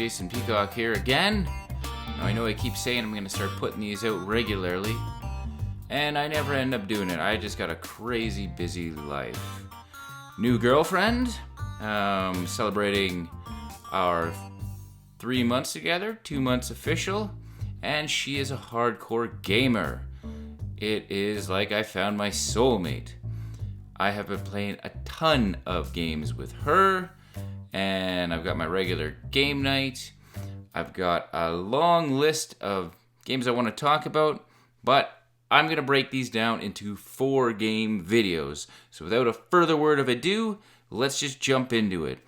Jason Peacock here again. Now, I know I keep saying I'm going to start putting these out regularly, and I never end up doing it. I just got a crazy busy life. New girlfriend, celebrating our 3 months together, 2 months official, and she is a hardcore gamer. It is like I found my soulmate. I have been playing a ton of games with her, and I've got my regular game night. I've got a long list of games I want to talk about, but I'm going to break these down into 4 game videos. So without a further word of ado, let's just jump into it.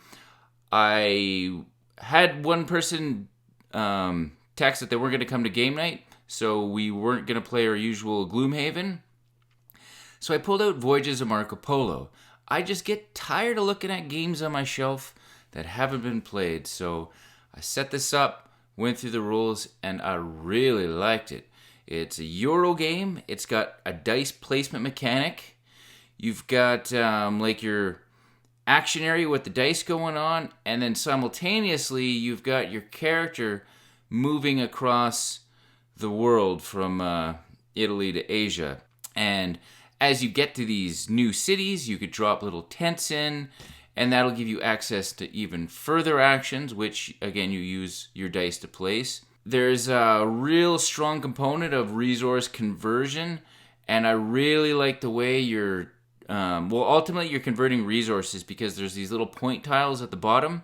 I had one person text that they weren't going to come to game night, so we weren't going to play our usual Gloomhaven. So I pulled out Voyages of Marco Polo. I just get tired of looking at games on my shelf that haven't been played. So I set this up, went through the rules, and I really liked it. It's a Euro game. It's got a dice placement mechanic. You've got like your action area with the dice going on, and then simultaneously you've got your character moving across the world from Italy to Asia. And as you get to these new cities, you could drop little tents in, and that'll give you access to even further actions, which, again, you use your dice to place. There's a real strong component of resource conversion, and I really like the way you're... ultimately, you're converting resources because there's these little point tiles at the bottom.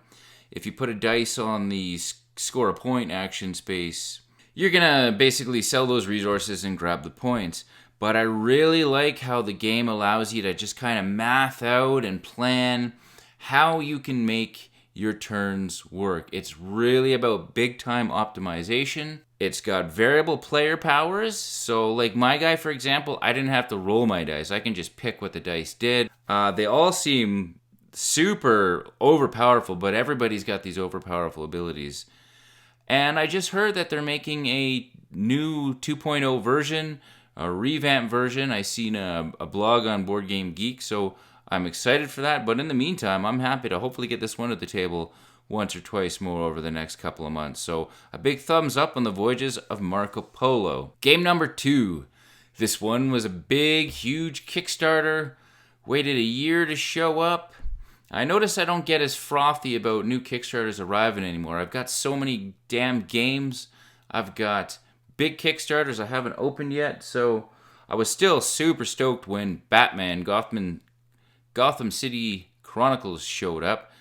If you put a dice on the score a point action space, you're going to basically sell those resources and grab the points. But I really like how the game allows you to just kind of math out and plan how you can make your turns work. It's really about big-time optimization. It's got variable player powers. So like my guy, for example, I didn't have to roll my dice. I can just pick what the dice did. They all seem super overpowerful, but everybody's got these overpowerful abilities. And I just heard that they're making a new 2.0 version, a revamped version. I seen a blog on Board Game Geek, so I'm excited for that. But in the meantime, I'm happy to hopefully get this one at the table once or twice more over the next couple of months. So a big thumbs up on the Voyages of Marco Polo. Game number 2. This one was a big, huge Kickstarter. Waited a year to show up. I notice I don't get as frothy about new Kickstarters arriving anymore. I've got so many damn games. I've got big Kickstarters I haven't opened yet, so I was still super stoked when Batman Gotham City Chronicles showed up.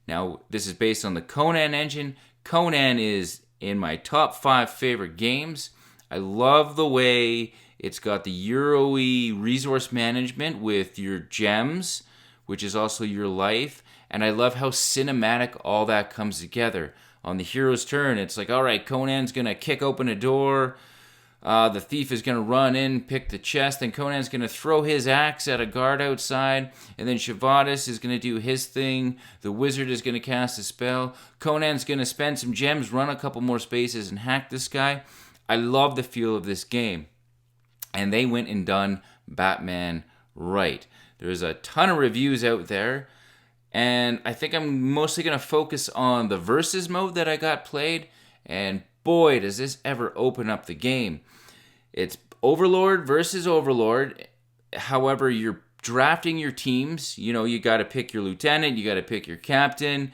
Now, this is based on the Conan engine. Conan is in my top 5 favorite games. I love the way it's got the Euro-y resource management with your gems, which is also your life, and I love how cinematic all that comes together. On the hero's turn, it's like, all right, Conan's going to kick open a door. The thief is going to run in, pick the chest. Then Conan's going to throw his axe at a guard outside. And then Shavadis is going to do his thing. The wizard is going to cast a spell. Conan's going to spend some gems, run a couple more spaces, and hack this guy. I love the feel of this game. And they went and done Batman right. There's a ton of reviews out there. And I think I'm mostly going to focus on the versus mode that I got played. And boy, does this ever open up the game. It's Overlord versus Overlord. However, you're drafting your teams. You know, you got to pick your lieutenant. You got to pick your captain.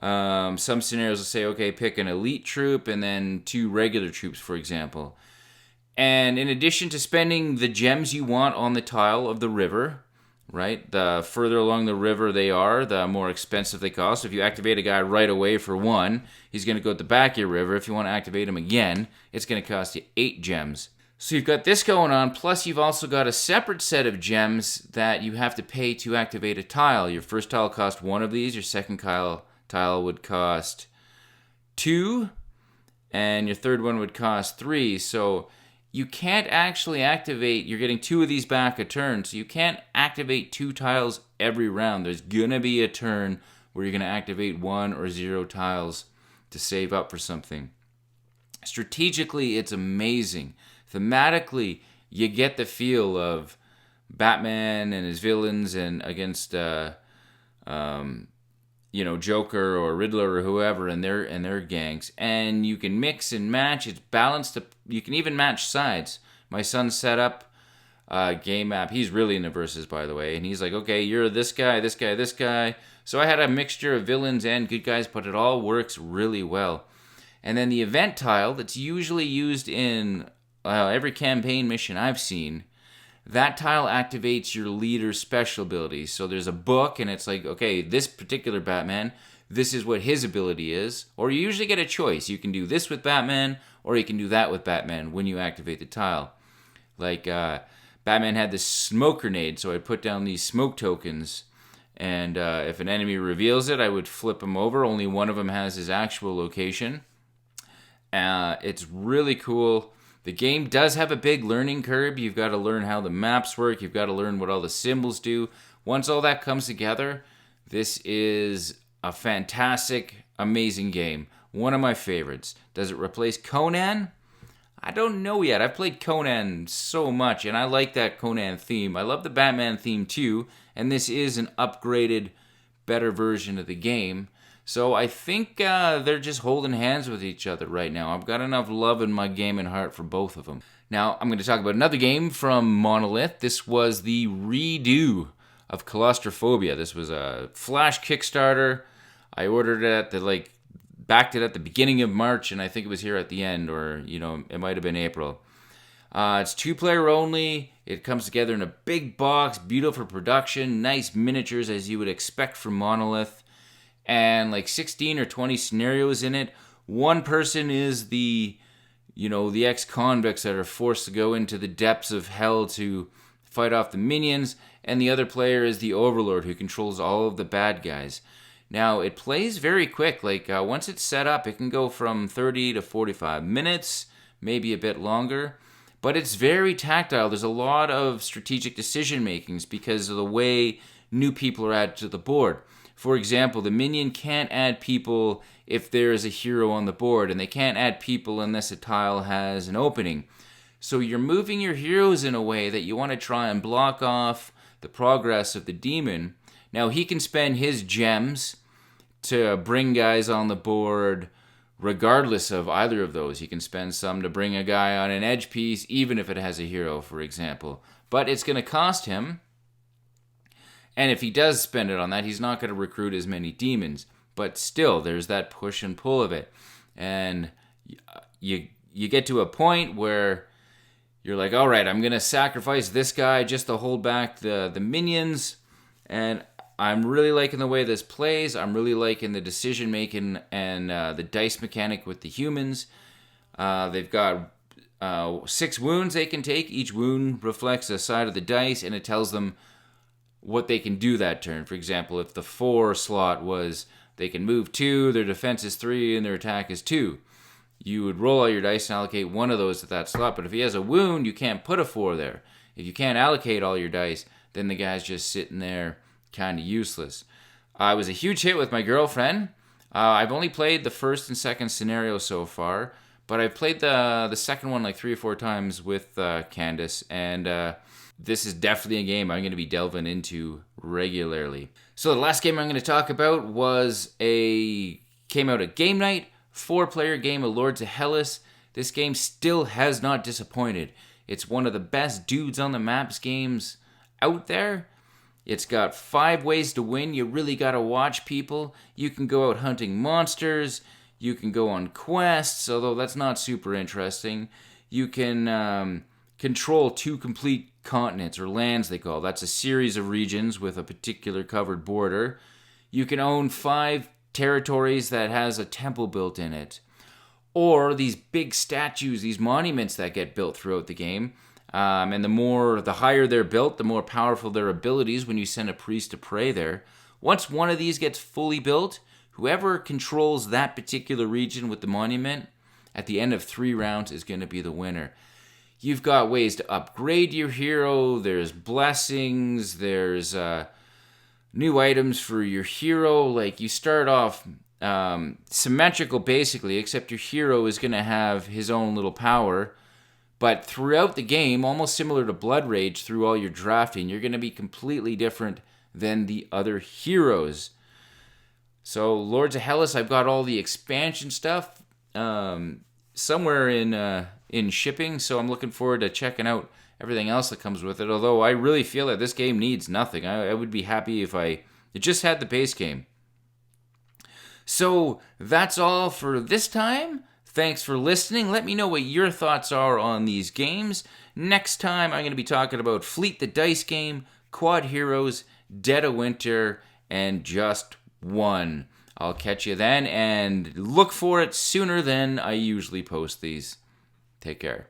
Some scenarios will say, okay, pick an elite troop and then 2 regular troops, for example. And in addition to spending the gems you want on the tile of the river, right? The further along the river they are, the more expensive they cost. So if you activate a guy right away for 1, he's going to go at the back of your river. If you want to activate him again, it's going to cost you 8 gems. So you've got this going on, plus you've also got a separate set of gems that you have to pay to activate a tile. Your first tile cost 1 of these, your second tile would cost 2, and your third one would cost 3. So you can't actually activate, you're getting 2 of these back a turn, so you can't activate 2 tiles every round. There's going to be a turn where you're going to activate 1 or 0 tiles to save up for something. Strategically, it's amazing. Thematically, you get the feel of Batman and his villains and against Joker or Riddler or whoever and their gangs, and you can mix and match. It's balanced. You can even match sides. My son set up a game map. He's really into versus, by the way, and he's like, okay, you're this guy, this guy, this guy. So I had a mixture of villains and good guys, but it all works really well. And then the event tile that's usually used in every campaign mission I've seen, that tile activates your leader's special abilities. So there's a book, and it's like, okay, this particular Batman, this is what his ability is. Or you usually get a choice. You can do this with Batman, or you can do that with Batman when you activate the tile. Like, Batman had this smoke grenade, so I'd put down these smoke tokens, and if an enemy reveals it, I would flip them over. Only one of them has his actual location. It's really cool. The game does have a big learning curve. You've got to learn how the maps work. You've got to learn what all the symbols do. Once all that comes together, this is a fantastic, amazing game. One of my favorites. Does it replace Conan? I don't know yet. I've played Conan so much, and I like that Conan theme. I love the Batman theme too, and this is an upgraded, better version of the game. So I think they're just holding hands with each other right now. I've got enough love in my gaming heart for both of them. Now, I'm going to talk about another game from Monolith. This was the redo of Claustrophobia. This was a Flash Kickstarter. I ordered it backed it at the beginning of March, and I think it was here at the end, or, it might have been April. It's 2-player only. It comes together in a big box, beautiful production, nice miniatures as you would expect from Monolith. And 16 or 20 scenarios in it. One person is the ex-convicts that are forced to go into the depths of hell to fight off the minions, and the other player is the Overlord who controls all of the bad guys. Now, it plays very quick. Once it's set up, it can go from 30 to 45 minutes, maybe a bit longer. But it's very tactile. There's a lot of strategic decision makings because of the way new people are added to the board. For example, the minion can't add people if there is a hero on the board, and they can't add people unless a tile has an opening. So you're moving your heroes in a way that you want to try and block off the progress of the demon. Now, he can spend his gems to bring guys on the board regardless of either of those. He can spend some to bring a guy on an edge piece, even if it has a hero, for example. But it's going to cost him. And if he does spend it on that, he's not going to recruit as many demons. But still, there's that push and pull of it. And you get to a point where you're like, all right, I'm going to sacrifice this guy just to hold back the minions. And I'm really liking the way this plays. I'm really liking the decision making and the dice mechanic with the humans. They've got 6 wounds they can take. Each wound reflects a side of the dice, and it tells them what they can do that turn. For example, if the 4 slot was they can move 2, their defense is 3, and their attack is 2. You would roll all your dice and allocate one of those to that slot. But if he has a wound, you can't put a 4 there. If you can't allocate all your dice, then the guy's just sitting there kind of useless. I was a huge hit with my girlfriend. I've only played the first and second scenario so far, but I've played the second one 3 or 4 times with Candace, and this is definitely a game I'm going to be delving into regularly. So the last game I'm going to talk about came out at Game Night, 4-player game of Lords of Hellas. This game still has not disappointed. It's one of the best dudes on the maps games out there. It's got 5 ways to win. You really got to watch people. You can go out hunting monsters. You can go on quests, although that's not super interesting. You can control 2 complete continents, or lands they call. That's a series of regions with a particular covered border. You can own 5 territories that has a temple built in it. Or these big statues, these monuments that get built throughout the game. And the higher they're built, the more powerful their abilities when you send a priest to pray there. Once one of these gets fully built, whoever controls that particular region with the monument, at the end of 3 rounds is going to be the winner. You've got ways to upgrade your hero. There's blessings. There's new items for your hero. You start off symmetrical basically, except your hero is going to have his own little power. But throughout the game, almost similar to Blood Rage, through all your drafting, you're going to be completely different than the other heroes. So Lords of Hellas, I've got all the expansion stuff somewhere in shipping, so I'm looking forward to checking out everything else that comes with it. Although I really feel that this game needs nothing. I would be happy if it just had the base game. So that's all for this time. Thanks for listening. Let me know what your thoughts are on these games. Next time, I'm going to be talking about Fleet the Dice Game, Quad Heroes, Dead of Winter, and Just One. I'll catch you then, and look for it sooner than I usually post these. Take care.